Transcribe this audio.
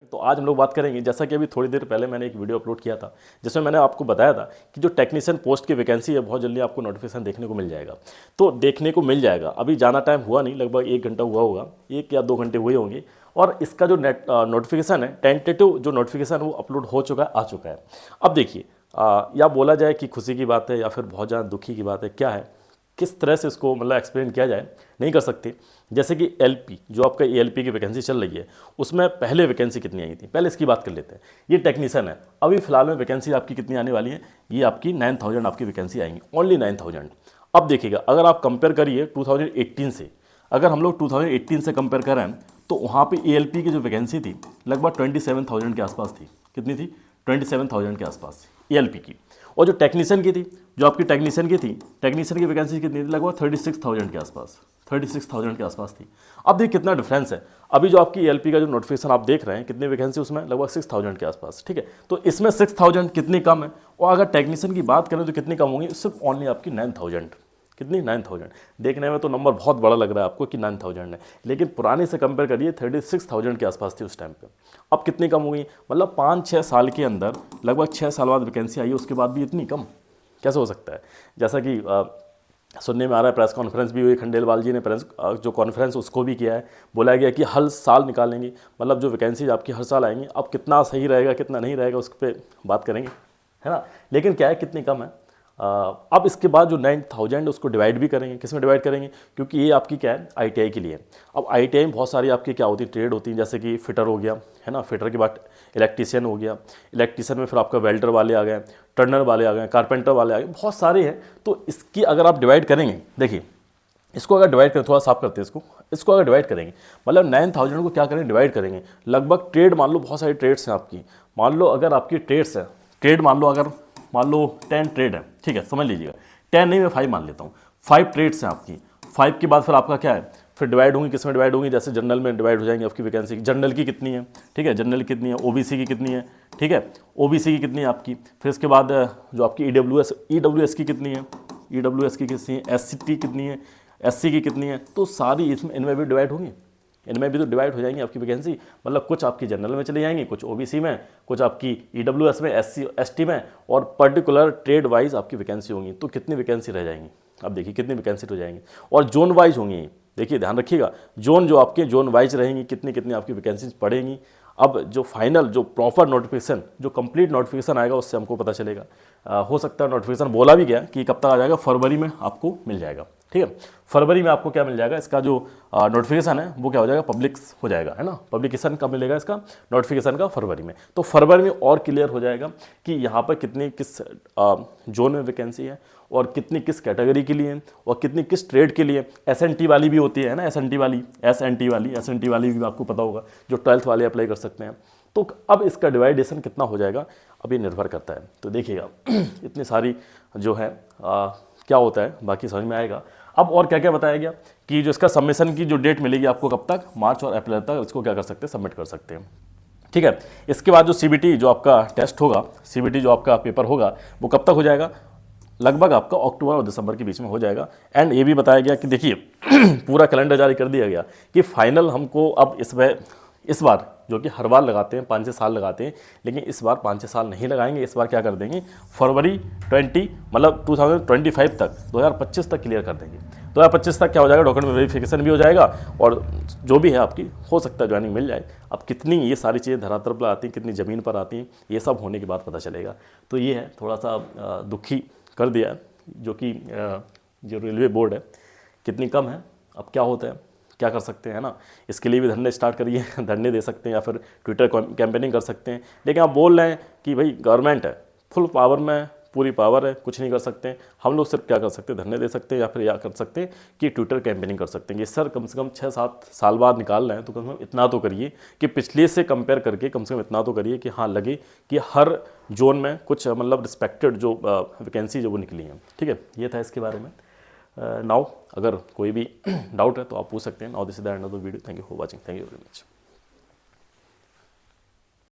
तो आज हम लोग बात करेंगे, जैसा कि अभी थोड़ी देर पहले मैंने एक वीडियो अपलोड किया था जिसमें मैंने आपको बताया था कि जो टेक्नीशियन पोस्ट की वैकेंसी है बहुत जल्दी आपको नोटिफिकेशन देखने को मिल जाएगा। तो देखने को मिल जाएगा, अभी ज़्यादा टाइम हुआ नहीं, लगभग 1 घंटा हुआ होगा, 1 या 2 घंटे हुए होंगे। और इसका जो नोटिफिकेशन है, टेंटेटिव जो नोटिफिकेशन वो अपलोड हो चुका है, आ चुका है। अब देखिए, या बोला जाए कि खुशी की बात है या फिर बहुत ज़्यादा दुखी की बात है, क्या है, किस तरह से इसको मतलब एक्सप्लेन किया जाए, नहीं कर सकते। जैसे कि एलपी, जो आपका एएलपी की वैकेंसी चल रही है, उसमें पहले वैकेंसी कितनी आई थी, पहले इसकी बात कर लेते हैं। ये टेक्नीशियन है, अभी फिलहाल में वैकेंसी आपकी कितनी आने वाली है, ये आपकी 9000 आपकी वैकेंसी आएंगी, ओनली 9000। अब देखिएगा, अगर आप कंपेयर करिए 2018 से, अगर हम लोग 2018 से कंपेयर करें तो वहाँ पे एएलपी की जो वैकेंसी थी लगभग 27000 के आसपास थी। कितनी थी? 27000 के आसपास एएलपी की। और जो टेक्नीशियन की थी, जो आपकी टेक्नीशियन की थी, टेक्नीशियन की वैकेंसी कितनी थी? लगभग 36000 के आसपास, 36000 के आसपास थी। अब देखिए कितना डिफरेंस है। अभी जो आपकी एएलपी का जो नोटिफिकेशन आप देख रहे हैं, कितनी वैकेंसी उसमें? लगभग 6000 के आसपास, ठीक है। तो इसमें 6000 कितनी कम है, और अगर टेक्नीशियन की बात करें तो कितनी कम होंगी? सिर्फ ओनली आपकी 9000। कितनी? 9000। देखने में तो नंबर बहुत बड़ा लग रहा है आपको कि 9000 है, लेकिन पुराने से कंपेयर करिए 36000 के आसपास थी उस टाइम पे। अब कितनी कम हो गई? मतलब 5-6 साल के अंदर, लगभग 6 साल बाद वैकेंसी आई है, उसके बाद भी इतनी कम कैसे हो सकता है? जैसा कि सुनने में आ रहा है, प्रेस कॉन्फ्रेंस भी हुई, खंडेलवाल जी ने प्रेस जो कॉन्फ्रेंस उसको भी किया है, बोला गया कि हर साल निकालेंगे, मतलब जो वैकेंसी आपकी हर साल आएंगी। अब कितना सही रहेगा कितना नहीं रहेगा उस पर बात करेंगे, है ना। लेकिन क्या है, कितनी कम है। अब इसके बाद जो 9000 उसको डिवाइड भी करेंगे, किस में डिवाइड करेंगे, क्योंकि ये आपकी क्या है, आईटीआई के लिए। अब आईटीआई में बहुत सारी आपकी क्या होती है, ट्रेड होती है, जैसे कि फिटर हो गया, है ना, फिटर के बाद इलेक्ट्रीशियन हो गया, इलेक्ट्रीशियन में फिर आपका वेल्डर वाले आ गए, टर्नर वाले आ गए, कारपेंटर वाले आ गए, बहुत सारे हैं। तो इसकी अगर आप डिवाइड करेंगे, देखिए इसको अगर डिवाइड करें, थोड़ा साफ करते हैं इसको अगर डिवाइड करेंगे, मतलब 9000 को क्या करें, डिवाइड करेंगे। लगभग ट्रेड मान लो, बहुत सारी ट्रेड्स हैं आपकी, मान लो अगर आपकी ट्रेड्स है, ट्रेड मान लो, अगर मान लो 10 ट्रेड है, ठीक है, समझ लीजिएगा, 10 नहीं, मैं 5 मान लेता हूँ, 5 ट्रेड्स हैं आपकी। 5 के बाद फिर आपका क्या है, फिर डिवाइड होंगी, किस में डिवाइड होंगी, जैसे जनरल में डिवाइड हो जाएंगे आपकी वैकेंसी। जनरल की कितनी है, ठीक है, जनरल की कितनी है, ओबीसी की कितनी है, ठीक है, ओबीसी की कितनी है आपकी। फिर इसके बाद जो आपकी ईडब्ल्यूएस की कितनी है, ईडब्ल्यूएस की कितनी है, एससी कितनी है, एससी की कितनी है, तो सारी इसमें इनमें भी डिवाइड होंगी, इनमें भी तो डिवाइड हो जाएंगी आपकी वैकेंसी। मतलब कुछ आपकी जनरल में चली जाएंगी, कुछ ओबीसी में, कुछ आपकी ईडब्ल्यूएस में, एससी एसटी में, और पर्टिकुलर ट्रेड वाइज आपकी वैकेंसी होंगी। तो कितनी वैकेंसी रह जाएंगी, अब देखिए कितनी वैकेंसी हो जाएंगी। और जोन वाइज होंगी, देखिए ध्यान रखिएगा, जोन जो आपके जोन वाइज रहेंगी, कितनी कितनी आपकी वैकेंसीज पड़ेंगी। अब जो फाइनल, जो प्रॉपर नोटिफिकेशन, जो कंप्लीट नोटिफिकेशन आएगा, उससे हमको पता चलेगा। हो सकता है नोटिफिकेशन बोला भी गया कि कब तक आ जाएगा, फरवरी में आपको मिल जाएगा, ठीक है। फरवरी में आपको क्या मिल जाएगा, इसका जो नोटिफिकेशन है वो क्या हो जाएगा, पब्लिक हो जाएगा, है ना। पब्लिकेशन कब मिलेगा इसका, नोटिफिकेशन का? फरवरी में। तो फरवरी में और क्लियर हो जाएगा कि यहाँ पर कितनी किस जोन में वैकेंसी है, और कितनी किस कैटेगरी के लिए, और कितनी किस ट्रेड के लिए। एसएनटी वाली भी होती है ना, एसएनटी वाली भी आपको पता होगा, जो 12th वाले अप्लाई कर सकते हैं। तो अब इसका डिवाइडेशन कितना हो जाएगा, अब ये निर्भर करता है। तो देखिएगा इतनी सारी जो है क्या होता है, बाकी समझ में आएगा। अब और क्या क्या बताया गया कि जो इसका सबमिशन की जो डेट मिलेगी आपको, कब तक, मार्च और अप्रैल तक इसको क्या कर सकते हैं, सबमिट कर सकते हैं, ठीक है। इसके बाद जो सीबीटी जो आपका टेस्ट होगा, सीबीटी जो आपका पेपर होगा, वो कब तक हो जाएगा, लगभग आपका अक्टूबर और दिसंबर के बीच में हो जाएगा। एंड ये भी बताया गया कि देखिए पूरा कैलेंडर जारी कर दिया गया कि फाइनल हमको अब इस बार, जो कि हर बार लगाते हैं 5-6 साल लगाते हैं, लेकिन इस बार 5-6 साल नहीं लगाएंगे। इस बार क्या कर देंगे, फरवरी 20 मतलब 2025 तक, 2025 तक क्लियर कर देंगे। 2025 तक क्या हो जाएगा, डॉक्यूमेंट वेरिफिकेशन भी हो जाएगा, और जो भी है आपकी हो सकता है ज्वाइनिंग मिल जाए। अब कितनी ये सारी चीज़ें धरातल पर आती हैं, कितनी ज़मीन पर आती हैं, ये सब होने के बाद पता चलेगा। तो ये है, थोड़ा सा दुखी कर दिया, जो कि जो रेलवे बोर्ड है कितनी कम है। अब क्या होता है, क्या कर सकते हैं ना, इसके लिए भी धरने स्टार्ट करिए धरने दे सकते हैं, या फिर ट्विटर कैंपेनिंग कर सकते हैं। लेकिन आप बोल रहे हैं कि भाई गवर्नमेंट है, फुल पावर में, पूरी पावर है, कुछ नहीं कर सकते। हम लोग सिर्फ क्या कर सकते हैं, धरने दे सकते हैं, या फिर या कर सकते हैं कि ट्विटर कैंपेनिंग कर सकते हैं। ये सर कम से कम 6-7 साल बाद निकाल रहे हैं, तो कम से कम इतना तो करिए कि पिछले से कंपेयर करके कम से कम इतना तो करिए कि हाँ लगे कि हर जोन में कुछ मतलब रिस्पेक्टेड जो वैकेंसी जो वो निकली हैं, ठीक है। ये था इसके बारे में। नाउ अगर कोई भी डाउट है तो आप पूछ सकते हैं। Now this is the end of the video. Thank you for watching, thank you very much.